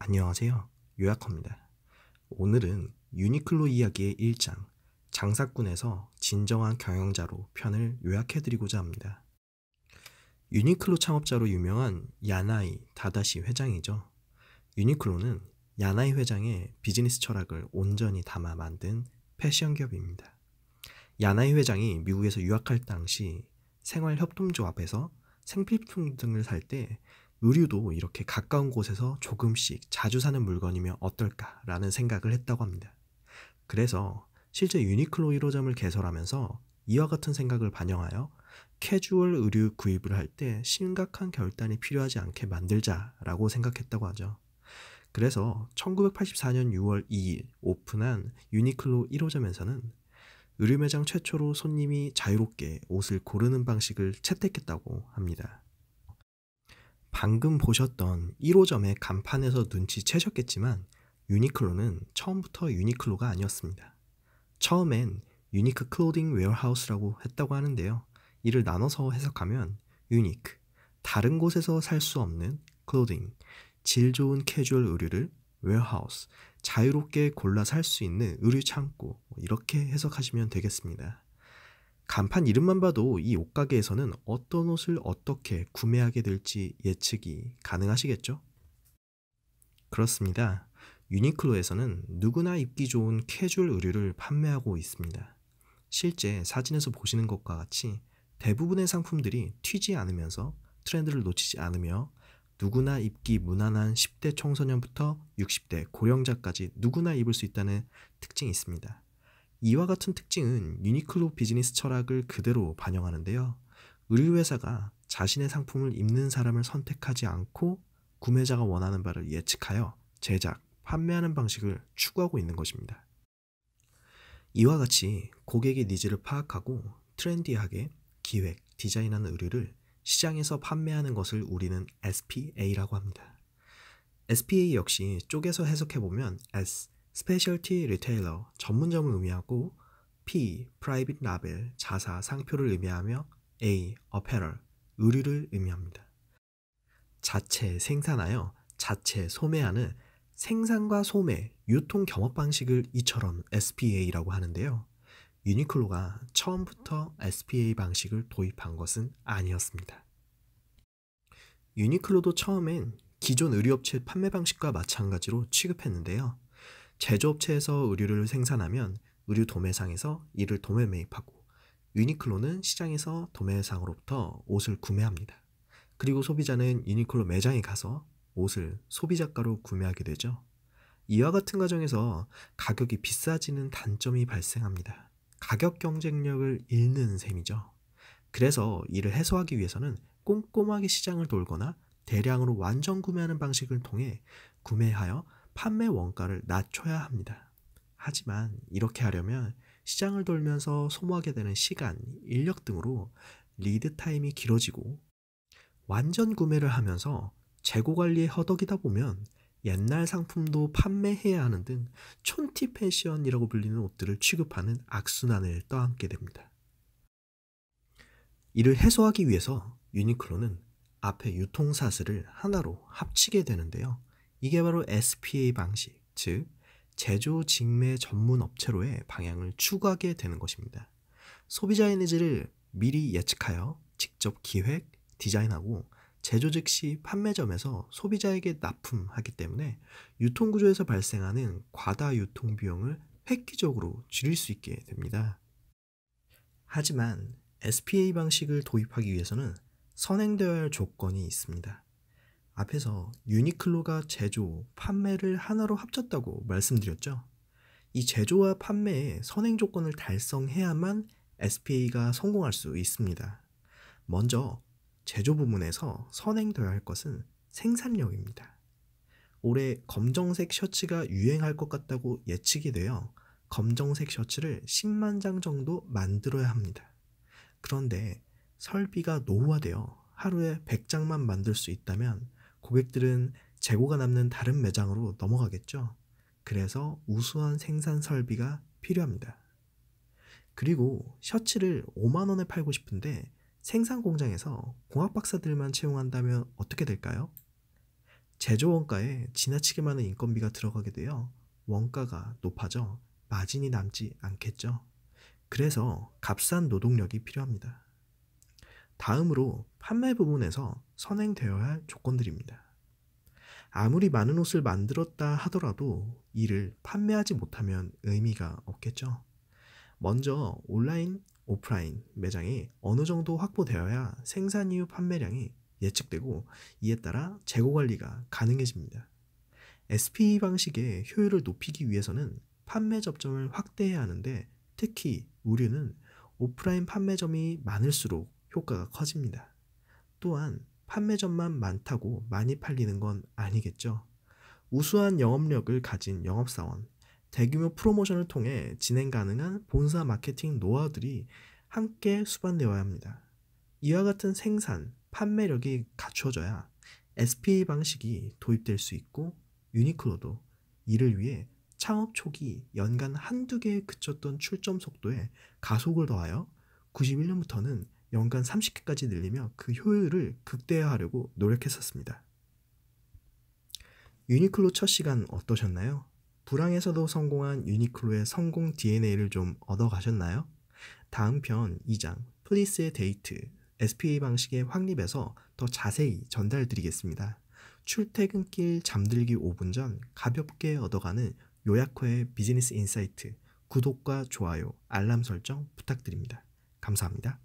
안녕하세요. 요약커입니다. 오늘은 유니클로 이야기의 1장, 장사꾼에서 진정한 경영자로 편을 요약해드리고자 합니다. 유니클로 창업자로 유명한 야나이 다다시 회장이죠. 유니클로는 야나이 회장의 비즈니스 철학을 온전히 담아 만든 패션 기업입니다. 야나이 회장이 미국에서 유학할 당시 생활협동조합에서 생필품 등을 살 때 의류도 이렇게 가까운 곳에서 조금씩 자주 사는 물건이면 어떨까라는 생각을 했다고 합니다. 그래서 실제 유니클로 1호점을 개설하면서 이와 같은 생각을 반영하여 캐주얼 의류 구입을 할 때 심각한 결단이 필요하지 않게 만들자라고 생각했다고 하죠. 그래서 1984년 6월 2일 오픈한 유니클로 1호점에서는 의류 매장 최초로 손님이 자유롭게 옷을 고르는 방식을 채택했다고 합니다. 방금 보셨던 1호점의 간판에서 눈치채셨겠지만 유니클로는 처음부터 유니클로가 아니었습니다. 처음엔 유니크 클로딩 웨어하우스라고 했다고 하는데요. 이를 나눠서 해석하면 유니크, 다른 곳에서 살 수 없는 클로딩, 질 좋은 캐주얼 의류를 웨어하우스, 자유롭게 골라 살 수 있는 의류 창고, 이렇게 해석하시면 되겠습니다. 간판 이름만 봐도 이 옷가게에서는 어떤 옷을 어떻게 구매하게 될지 예측이 가능하시겠죠? 그렇습니다. 유니클로에서는 누구나 입기 좋은 캐주얼 의류를 판매하고 있습니다. 실제 사진에서 보시는 것과 같이 대부분의 상품들이 튀지 않으면서 트렌드를 놓치지 않으며 누구나 입기 무난한 10대 청소년부터 60대 고령자까지 누구나 입을 수 있다는 특징이 있습니다. 이와 같은 특징은 유니클로 비즈니스 철학을 그대로 반영하는데요. 의류회사가 자신의 상품을 입는 사람을 선택하지 않고 구매자가 원하는 바를 예측하여 제작, 판매하는 방식을 추구하고 있는 것입니다. 이와 같이 고객의 니즈를 파악하고 트렌디하게 기획, 디자인하는 의류를 시장에서 판매하는 것을 우리는 SPA라고 합니다. SPA 역시 쪼개서 해석해보면 S, 스페셜티 리테일러, 전문점을 의미하고 P, 프라이빗 라벨, 자사, 상표를 의미하며 A, 어페럴, 의류를 의미합니다. 자체 생산하여 자체 소매하는 생산과 소매, 유통 겸업 방식을 이처럼 SPA라고 하는데요. 유니클로가 처음부터 SPA 방식을 도입한 것은 아니었습니다. 유니클로도 처음엔 기존 의류업체 판매 방식과 마찬가지로 취급했는데요. 제조업체에서 의류를 생산하면 의류 도매상에서 이를 도매 매입하고 유니클로는 시장에서 도매상으로부터 옷을 구매합니다. 그리고 소비자는 유니클로 매장에 가서 옷을 소비자가로 구매하게 되죠. 이와 같은 과정에서 가격이 비싸지는 단점이 발생합니다. 가격 경쟁력을 잃는 셈이죠. 그래서 이를 해소하기 위해서는 꼼꼼하게 시장을 돌거나 대량으로 완전 구매하는 방식을 통해 구매하여 판매 원가를 낮춰야 합니다. 하지만 이렇게 하려면 시장을 돌면서 소모하게 되는 시간, 인력 등으로 리드 타임이 길어지고 완전 구매를 하면서 재고 관리에 허덕이다 보면 옛날 상품도 판매해야 하는 등 촌티 패션이라고 불리는 옷들을 취급하는 악순환을 떠안게 됩니다. 이를 해소하기 위해서 유니클로는 앞에 유통사슬을 하나로 합치게 되는데요. 이게 바로 SPA 방식, 즉 제조 직매 전문 업체로의 방향을 추구하게 되는 것입니다. 소비자의 니즈를 미리 예측하여 직접 기획, 디자인하고 제조 즉시 판매점에서 소비자에게 납품하기 때문에 유통구조에서 발생하는 과다 유통 비용을 획기적으로 줄일 수 있게 됩니다. 하지만 SPA 방식을 도입하기 위해서는 선행되어야 할 조건이 있습니다. 앞에서 유니클로가 제조, 판매를 하나로 합쳤다고 말씀드렸죠. 이 제조와 판매의 선행 조건을 달성해야만 SPA가 성공할 수 있습니다. 먼저 제조 부문에서 선행되어야 할 것은 생산력입니다. 올해 검정색 셔츠가 유행할 것 같다고 예측이 되어 검정색 셔츠를 10만 장 정도 만들어야 합니다. 그런데 설비가 노후화되어 하루에 100장만 만들 수 있다면 고객들은 재고가 남는 다른 매장으로 넘어가겠죠. 그래서 우수한 생산 설비가 필요합니다. 그리고 셔츠를 5만 원에 팔고 싶은데 생산 공장에서 공학 박사들만 채용한다면 어떻게 될까요? 제조 원가에 지나치게 많은 인건비가 들어가게 되어 원가가 높아져 마진이 남지 않겠죠. 그래서 값싼 노동력이 필요합니다. 다음으로 판매 부분에서 선행되어야 할 조건들입니다. 아무리 많은 옷을 만들었다 하더라도 이를 판매하지 못하면 의미가 없겠죠. 먼저 온라인, 오프라인 매장이 어느 정도 확보되어야 생산 이후 판매량이 예측되고 이에 따라 재고 관리가 가능해집니다. SPE 방식의 효율을 높이기 위해서는 판매 접점을 확대해야 하는데 특히 우류는 오프라인 판매점이 많을수록 효과가 커집니다. 또한 판매점만 많다고 많이 팔리는 건 아니겠죠. 우수한 영업력을 가진 영업사원, 대규모 프로모션을 통해 진행 가능한 본사 마케팅 노하우들이 함께 수반되어야 합니다. 이와 같은 생산, 판매력이 갖추어져야 SPA 방식이 도입될 수 있고 유니클로도 이를 위해 창업 초기 연간 한두 개에 그쳤던 출점 속도에 가속을 더하여 91년부터는 연간 30개까지 늘리며 그 효율을 극대화하려고 노력했었습니다. 유니클로 첫 시간 어떠셨나요? 불황에서도 성공한 유니클로의 성공 DNA를 좀 얻어가셨나요? 다음 편 2장 플리스의 데이트 SPA 방식의 확립에서 더 자세히 전달드리겠습니다. 출퇴근길 잠들기 5분 전 가볍게 얻어가는 요약호의 비즈니스 인사이트 구독과 좋아요, 알람 설정 부탁드립니다. 감사합니다.